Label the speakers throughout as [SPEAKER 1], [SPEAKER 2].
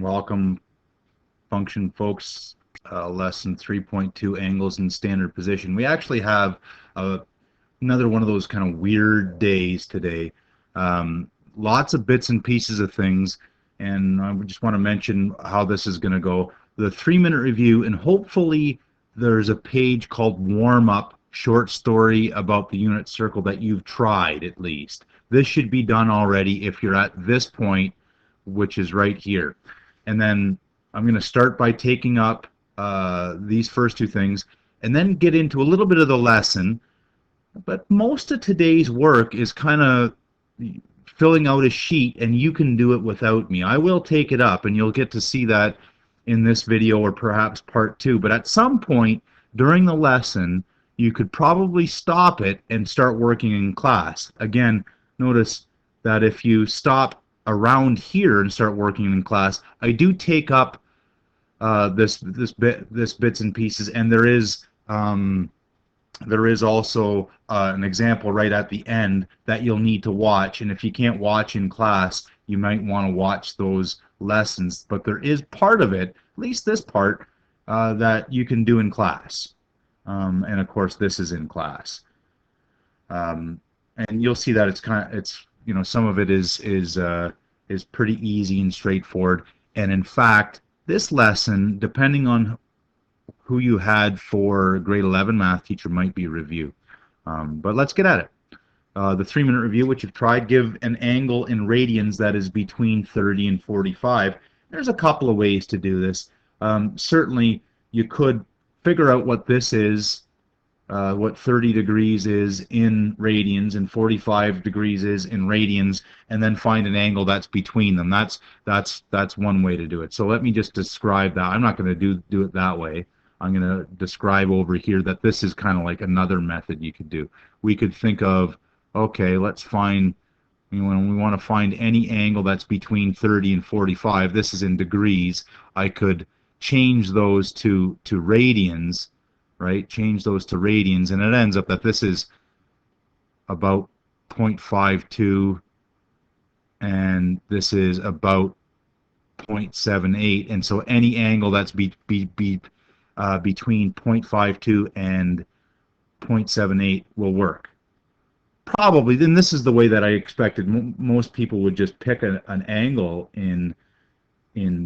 [SPEAKER 1] Welcome, function folks. Lesson 3.2, angles in standard position. We actually have another one of those kind of weird days today. Lots of bits and pieces of things, and I just want to mention how this is going to go. The 3-minute review, and hopefully there's a page called warm up short story about the unit circle that you've tried at least. This should be done already if you're at this point, which is right here. And then I'm going to start by taking up these first two things and then get into a little bit of the lesson. But most of today's work is kind of filling out a sheet, and you can do it without me. I will take it up, and you'll get to see that in this video or perhaps part 2. But at some point during the lesson, you could probably stop it and start working in class. Again, notice that if you stop around here and start working in class, I do take up this bits and pieces, and there is also an example right at the end that you'll need to watch. And if you can't watch in class, you might want to watch those lessons. But there is part of it, at least this part, that you can do in class. And of course, this is in class. And you'll see that it's some of it is pretty easy and straightforward. And in fact, this lesson, depending on who you had for grade 11 math teacher, might be a review. But let's get at it. The 3-minute review, which you've tried, give an angle in radians that is between 30 and 45. There's a couple of ways to do this. Certainly, you could figure out what this is, what 30 degrees is in radians and 45 degrees is in radians, and then find an angle that's between them. That's one way to do it. So let me just describe that. I'm not going to do it that way. I'm going to describe over here that this is kind of like another method you could do. We could think of, okay, let's find, when we want to find any angle that's between 30 and 45, this is in degrees. I could change those to radians, right? Change those to radians, and it ends up that this is about 0.52, and this is about 0.78, and so any angle that's between 0.52 and 0.78 will work. Probably, then this is the way that I expected. Most people would just pick an angle in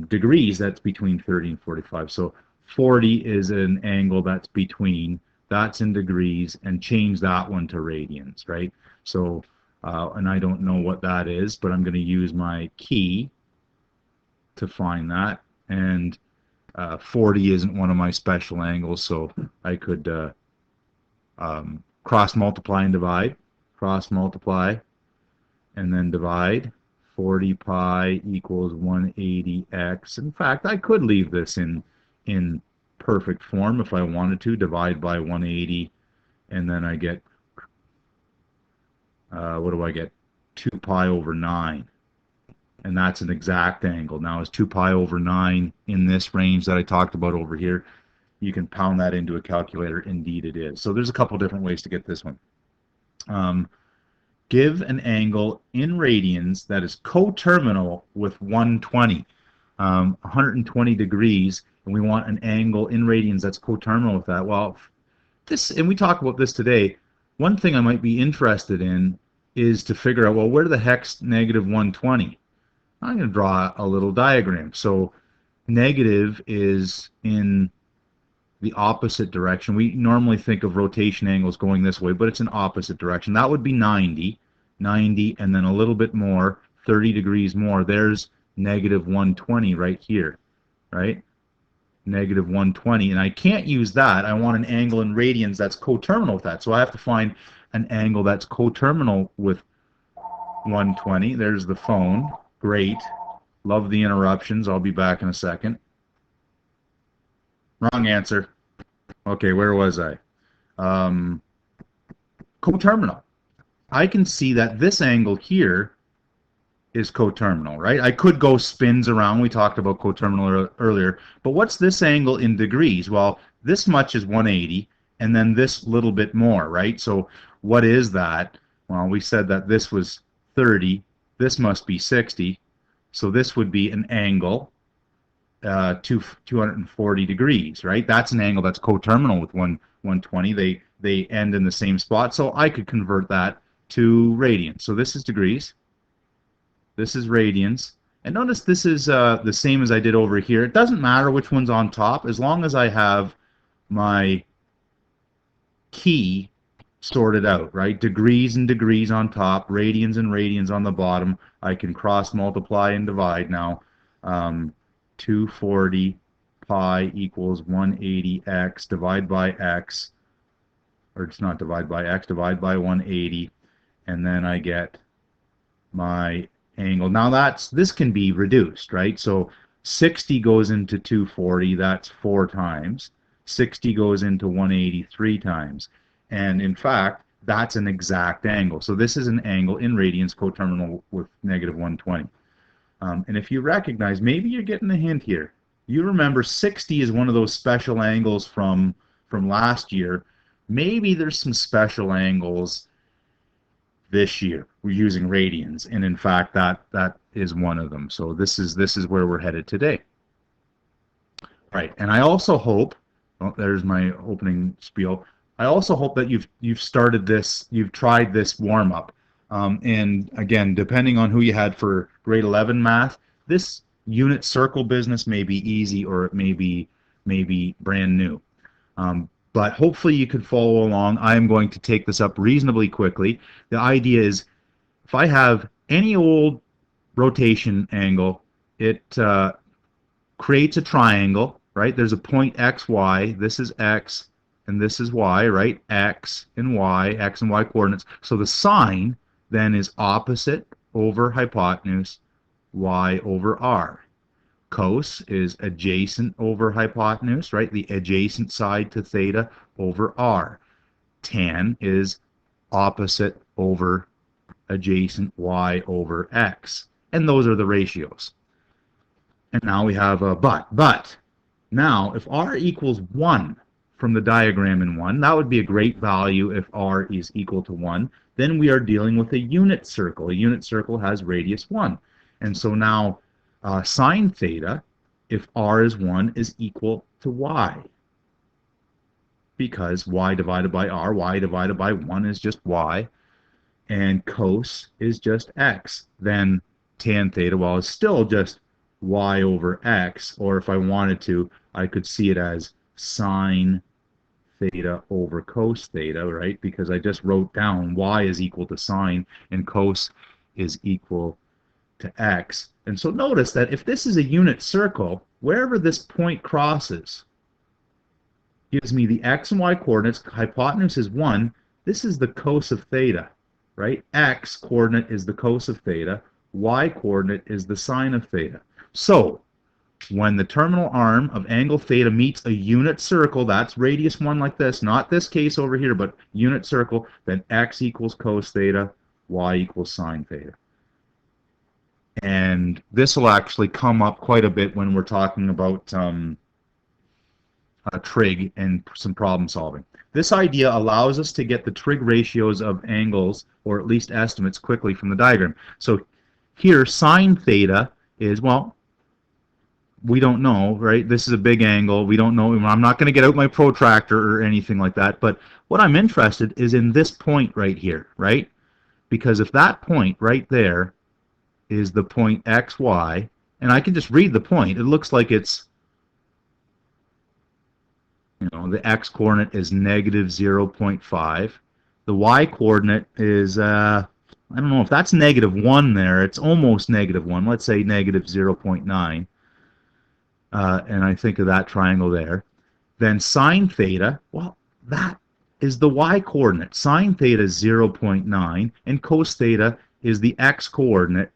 [SPEAKER 1] degrees that's between 30 and 45. So 40 is an angle that's between, that's in degrees, and change that one to radians, right? So, and I don't know what that is, but I'm going to use my key to find that. And 40 isn't one of my special angles, so I could cross multiply and divide, cross multiply, and then divide. 40 pi equals 180x. In fact, I could leave this in perfect form if I wanted to. Divide by 180, and then I get, what do I get? 2 pi over 9. And that's an exact angle. Now, is 2 pi over 9 in this range that I talked about over here? You can pound that into a calculator. Indeed, it is. So there's a couple different ways to get this one. Give an angle in radians that is coterminal with 120. 120 degrees, and we want an angle in radians that's coterminal with that. Well, this, and we talk about this today, one thing I might be interested in is to figure out, well, where the heck's negative 120? I'm going to draw a little diagram. So negative is in the opposite direction. We normally think of rotation angles going this way, but it's an opposite direction. That would be 90, and then a little bit more, 30 degrees more. There's negative 120 right here, right? Negative 120, and I can't use that. I want an angle in radians that's coterminal with that. So I have to find an angle that's coterminal with 120. There's the phone. Great. Love the interruptions. I'll be back in a second. Wrong answer. Okay, where was I? Coterminal. I can see that this angle here is coterminal, right? I could go spins around. We talked about coterminal earlier. But what's this angle in degrees? Well, this much is 180, and then this little bit more, right? So what is that? Well, we said that this was 30. This must be 60. So this would be an angle. 240 degrees, right? That's an angle that's coterminal with 120. They end in the same spot, so I could convert that to radians. So this is degrees. This is radians. And notice this is the same as I did over here. It doesn't matter which one's on top as long as I have my key sorted out, right? Degrees and degrees on top, radians and radians on the bottom. I can cross multiply and divide now. 240 pi equals 180x, divide by x, or it's not divide by x, divide by 180, and then I get my angle. Now this can be reduced, right? So 60 goes into 240, that's 4 times. 60 goes into 180 3 times. And in fact, that's an exact angle. So this is an angle in radians coterminal with negative 120. And if you recognize, maybe you're getting a hint here. You remember 60 is one of those special angles from last year. Maybe there's some special angles this year. We're using radians, and in fact, that is one of them. So this is where we're headed today. Right, and I also hope. Oh, there's my opening spiel. I also hope that you've started this, you've tried this warm up. And again, depending on who you had for grade 11 math, this unit circle business may be easy or it may be brand new. But hopefully you can follow along. I am going to take this up reasonably quickly. The idea is if I have any old rotation angle, it creates a triangle, right? There's a point XY. This is X and this is Y, right? X and Y coordinates. So the sine then is opposite over hypotenuse, Y over R. Cos is adjacent over hypotenuse, right? The adjacent side to theta over R. Tan is opposite over adjacent Y over X. And those are the ratios. And now we have a but. But now if R equals 1 from the diagram in 1, that would be a great value if R is equal to 1. Then we are dealing with a unit circle. A unit circle has radius 1. And so now sine theta, if R is 1, is equal to Y. Because Y divided by R, Y divided by 1 is just Y. And cos is just X. Then tan theta, well, is still just Y over X. Or if I wanted to, I could see it as sine theta over cos theta, right? Because I just wrote down Y is equal to sine and cos is equal to X. And so notice that if this is a unit circle, wherever this point crosses gives me the X and Y coordinates. Hypotenuse is 1. This is the cos of theta, right? X coordinate is the cos of theta. Y coordinate is the sine of theta. So when the terminal arm of angle theta meets a unit circle, that's radius 1 like this, not this case over here, but unit circle, then X equals cos theta, Y equals sine theta. And this will actually come up quite a bit when we're talking about trig and some problem solving. This idea allows us to get the trig ratios of angles, or at least estimates, quickly from the diagram. So here, sine theta is, well, we don't know, right? This is a big angle. We don't know. I'm not going to get out my protractor or anything like that. But what I'm interested is in this point right here, right? Because if that point right there is the point XY, and I can just read the point. It looks like it's, the X coordinate is negative 0.5. The Y coordinate is, I don't know if that's negative 1 there. It's almost negative 1. Let's say negative 0.9. And I think of that triangle there. Then sine theta, well, that is the Y coordinate. Sine theta is 0.9, and cos theta is the X coordinate,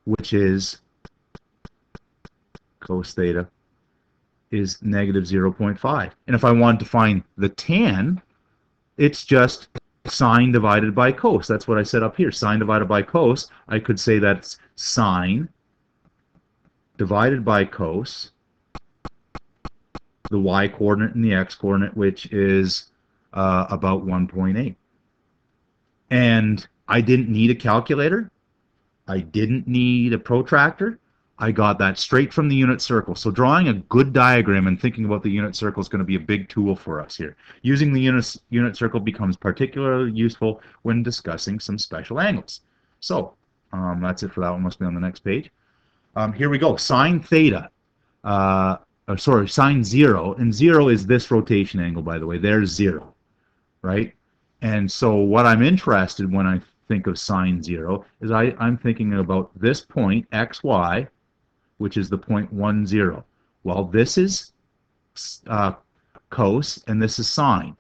[SPEAKER 1] which is cos theta is negative 0.5. And if I wanted to find the tan, it's just sine divided by cos. That's what I said up here. Sine divided by cos, I could say that's sine divided by cos, the Y coordinate and the X coordinate, which is about 1.8. And I didn't need a calculator. I didn't need a protractor. I got that straight from the unit circle. So drawing a good diagram and thinking about the unit circle is going to be a big tool for us here. Using the unit circle becomes particularly useful when discussing some special angles. So that's it for that one. Must be on the next page. Here we go. Sine theta. Sorry, sine 0. And 0 is this rotation angle, by the way. There's 0, right? And so what I'm interested when I think of sine 0 is I'm thinking about this point, xy, which is the point 1, 0. Well, this is cos, and this is sine.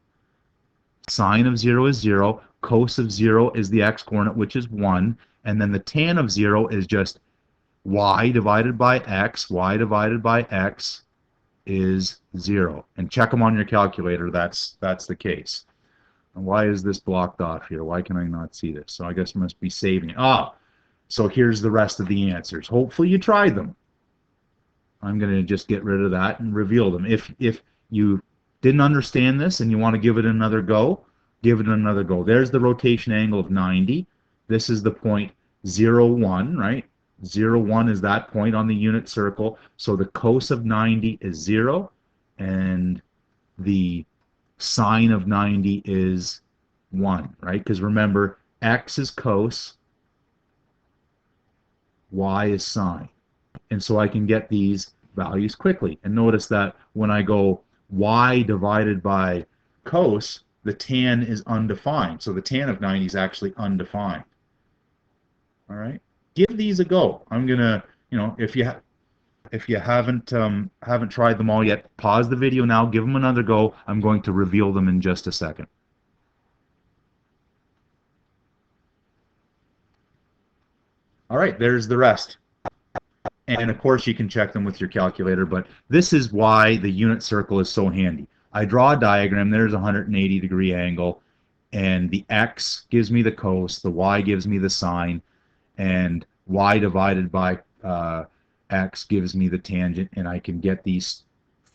[SPEAKER 1] Sine of 0 is 0. Cos of 0 is the x-coordinate, which is 1. And then the tan of 0 is just y divided by x. Y divided by x is 0. And check them on your calculator. That's the case. And why is this blocked off here? Why can I not see this? So I guess I must be saving it. So here's the rest of the answers. Hopefully you tried them. I'm going to just get rid of that and reveal them. If you didn't understand this and you want to give it another go, give it another go. There's the rotation angle of 90. This is the point 0, 1, right? 0, 1 is that point on the unit circle. So the cos of 90 is 0, and the sine of 90 is 1, right? Because remember, x is cos, y is sine. And so I can get these values quickly. And notice that when I go y divided by cos, the tan is undefined. So the tan of 90 is actually undefined. All right? Give these a go. I'm going to, if you haven't tried them all yet, pause the video now, give them another go. I'm going to reveal them in just a second. All right, there's the rest. And of course you can check them with your calculator, but this is why the unit circle is so handy. I draw a diagram, there's a 180-degree angle, and the x gives me the cos, the y gives me the sine, and y divided by x gives me the tangent, and I can get these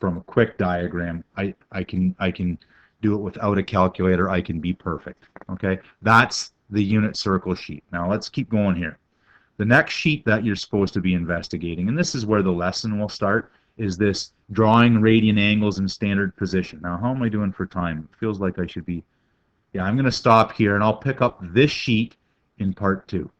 [SPEAKER 1] from a quick diagram. I can do it without a calculator. I can be perfect. Okay, that's the unit circle sheet. Now let's keep going here. The next sheet that you're supposed to be investigating, and this is where the lesson will start, is this drawing radian angles in standard position. Now, how am I doing for time? It feels like I should be, yeah, I'm going to stop here, and I'll pick up this sheet in part 2.